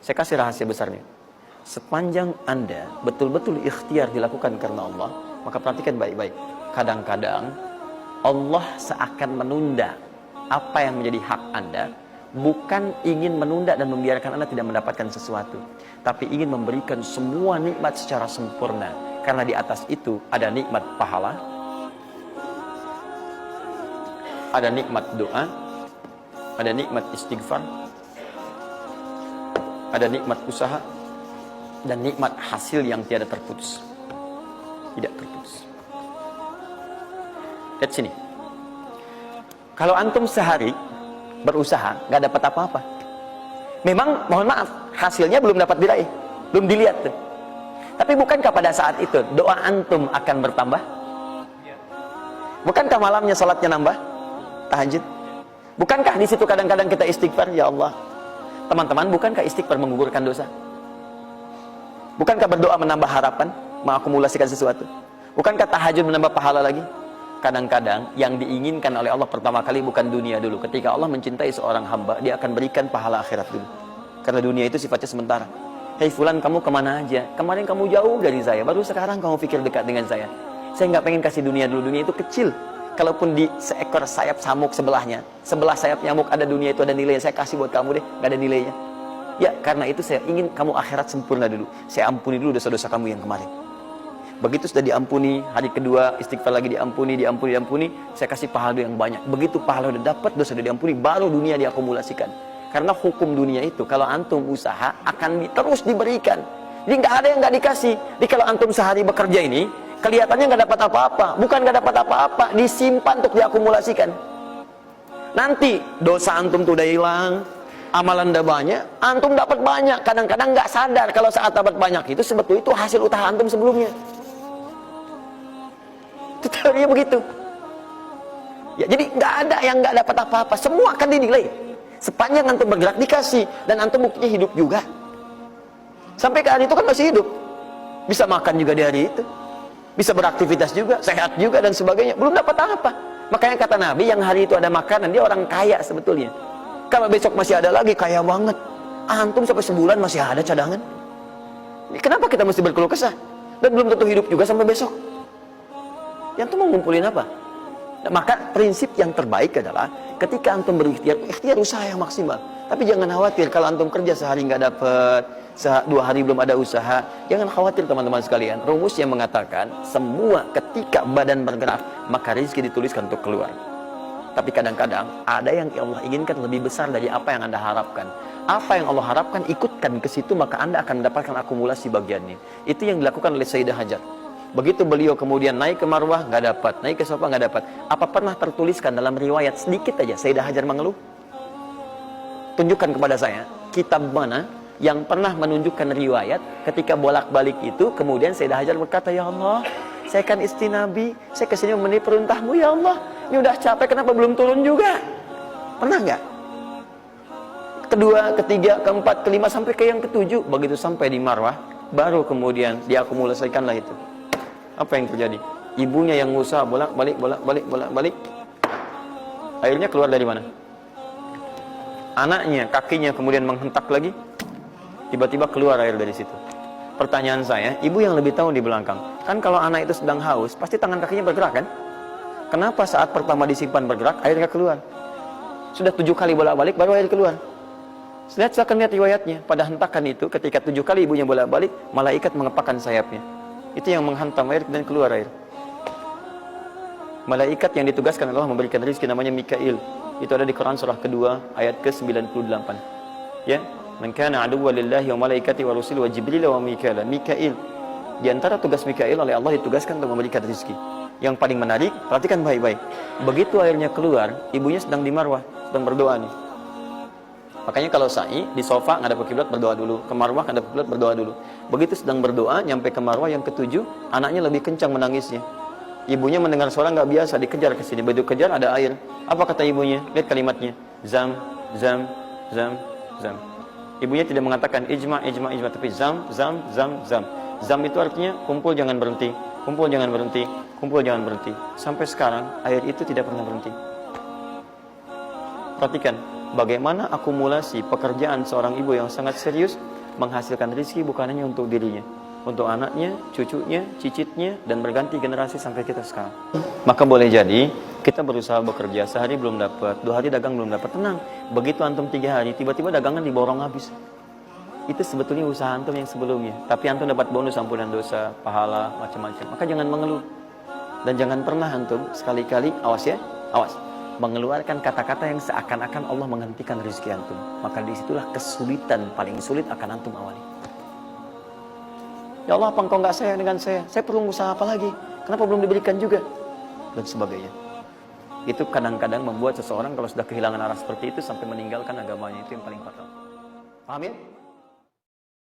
Saya kasih rahasia besarnya. Sepanjang Anda betul-betul ikhtiar dilakukan karena Allah, maka perhatikan baik-baik. Kadang-kadang Allah seakan menunda apa yang menjadi hak Anda, bukan ingin menunda dan membiarkan Anda tidak mendapatkan sesuatu, tapi ingin memberikan semua nikmat secara sempurna. Karena di atas itu ada nikmat pahala, ada nikmat doa, ada nikmat istighfar, ada nikmat usaha, dan nikmat hasil yang tiada terputus. Tidak terputus. Lihat sini. Kalau antum sehari berusaha, nggak dapat apa-apa. Memang, mohon maaf, hasilnya belum dapat diraih, belum dilihat tuh. Tapi bukankah pada saat itu doa antum akan bertambah? Bukankah malamnya salatnya nambah? Tahajud? Bukankah di situ kadang-kadang kita istighfar, ya Allah? Teman-teman, bukankah istighfar menggugurkan dosa? Bukankah berdoa menambah harapan, mengakumulasikan sesuatu? Bukankah tahajud menambah pahala lagi? Kadang-kadang yang diinginkan oleh Allah pertama kali bukan dunia dulu. Ketika Allah mencintai seorang hamba, dia akan berikan pahala akhirat dulu. Karena dunia itu sifatnya sementara. Hei fulan, kamu kemana aja? Kemarin kamu jauh dari saya, baru sekarang kamu pikir dekat dengan saya. Saya nggak pengen kasih dunia dulu, dunia itu kecil. Kalaupun di seekor sayap samuk sebelahnya, sebelah sayap nyamuk ada dunia itu ada nilainya, saya kasih buat kamu deh, nggak ada nilainya. Ya, karena itu saya ingin kamu akhirat sempurna dulu. Saya ampuni dulu dosa-dosa kamu yang kemarin. Begitu sudah diampuni, hari kedua istighfar lagi diampuni, saya kasih pahala yang banyak. Begitu pahala udah dapat, dosa udah diampuni, baru dunia diakumulasikan. Karena hukum dunia itu, kalau antum usaha akan terus diberikan. Jadi nggak ada yang nggak dikasih. Jadi kalau antum sehari bekerja ini, kelihatannya nggak dapat apa-apa. Bukan nggak dapat apa-apa, disimpan untuk diakumulasikan. Nanti dosa antum tuh udah hilang, amalan udah banyak, antum dapat banyak. Kadang-kadang nggak sadar kalau saat dapat banyak itu sebetulnya itu hasil usaha antum sebelumnya. Itu teorinya begitu. Ya, jadi nggak ada yang nggak dapat apa-apa, semua akan dinilai. Sepanjang antum bergerak dikasih, dan antum buktinya hidup juga. Sampai ke hari itu kan masih hidup, bisa makan juga di hari itu, bisa beraktivitas juga, sehat juga dan sebagainya. Belum dapat apa. Makanya kata Nabi, yang hari itu ada makanan, dia orang kaya sebetulnya. Kalau besok masih ada lagi, kaya banget. Antum sampai sebulan masih ada cadangan. Kenapa kita mesti berkeluh kesah? Dan belum tentu hidup juga sampai besok. Yang tuh mau ngumpulin apa? Nah, maka prinsip yang terbaik adalah ketika antum berikhtiar, ikhtiar usaha yang maksimal. Tapi jangan khawatir kalau antum kerja sehari nggak dapat, 2 hari belum ada usaha. Jangan khawatir teman-teman sekalian. Rumus yang mengatakan semua ketika badan bergerak, maka rezeki dituliskan untuk keluar. Tapi kadang-kadang ada yang Allah inginkan lebih besar dari apa yang Anda harapkan. Apa yang Allah harapkan, ikutkan ke situ, maka Anda akan mendapatkan akumulasi bagiannya. Itu yang dilakukan oleh Sayyidah Hajar. Begitu beliau kemudian naik ke Marwah, nggak dapat, naik ke Safa, nggak dapat. Apa pernah tertuliskan dalam riwayat sedikit aja Sayyidah Hajar mengeluh? Tunjukkan kepada saya kitab mana yang pernah menunjukkan riwayat ketika bolak-balik itu kemudian Sayyidah Hajar berkata, ya Allah, saya kan istri Nabi, saya kesini memenuhi perintahmu, ya Allah, ini udah capek, kenapa belum turun juga? Pernah nggak? Kedua, ketiga, keempat, kelima, sampai ke yang ketujuh. Begitu sampai di Marwah, baru kemudian diakumulasikanlah itu. Apa yang terjadi? Ibunya yang usaha bolak-balik. Akhirnya keluar dari mana? Anaknya, kakinya kemudian menghentak lagi. Tiba-tiba keluar air dari situ. Pertanyaan saya, ibu yang lebih tahu di belakang. Kan kalau anak itu sedang haus, pasti tangan kakinya bergerak kan? Kenapa saat pertama disimpan bergerak, airnya keluar? Sudah 7 kali bolak-balik, baru air keluar. Silakan lihat riwayatnya. Pada hentakan itu, ketika 7 kali ibunya bolak-balik, malaikat mengepakkan sayapnya. Itu yang menghantam air dan keluar air. Malaikat yang ditugaskan Allah memberikan rezeki namanya Mikail. Itu ada di Quran surah kedua ayat ke-98. Ya, man kana aduwwan lillahi wa malaikati wa rusuli wa jibril wa mikail. Mikail. Di antara tugas Mikail oleh Allah ditugaskan untuk memberikan rezeki. Yang paling menarik, perhatikan baik-baik. Begitu airnya keluar, ibunya sedang di Marwah, sedang berdoa nih. Makanya kalau sa'i di sofa ngadep ke kiblat berdoa dulu, ke Marwah ngadep ke kiblat berdoa dulu. Begitu sedang berdoa nyampe ke Marwah yang ke-7, anaknya lebih kencang menangisnya. Ibunya mendengar suara nggak biasa, dikejar ke sini. Begitu kejar ada air. Apa kata ibunya? Lihat kalimatnya. Zam, zam, zam, zam. Ibunya tidak mengatakan ijma, tapi zam, zam, zam, zam. Zam itu artinya kumpul jangan berhenti, kumpul jangan berhenti, kumpul jangan berhenti. Sampai sekarang air itu tidak pernah berhenti. Perhatikan. bagaimana akumulasi pekerjaan seorang ibu yang sangat serius menghasilkan rezeki bukan hanya untuk dirinya, untuk anaknya, cucunya, cicitnya, dan berganti generasi sampai kita sekarang. Maka boleh jadi kita berusaha bekerja, sehari belum dapat, 2 hari dagang belum dapat, tenang. Begitu antum 3 hari, tiba-tiba dagangan diborong habis. Itu sebetulnya usaha antum yang sebelumnya, tapi antum dapat bonus ampunan dosa, pahala, macam-macam. Maka jangan mengeluh. Dan jangan pernah antum sekali-kali, awas ya, awas, mengeluarkan kata-kata yang seakan-akan Allah menghentikan rezeki antum. Maka disitulah kesulitan paling sulit akan antum awali. Ya Allah, apa engkau nggak sayang dengan saya? Saya perlu usaha apa lagi? Kenapa belum diberikan juga? Dan sebagainya. Itu kadang-kadang membuat seseorang kalau sudah kehilangan arah seperti itu sampai meninggalkan agamanya. Itu yang paling fatal. Paham ya?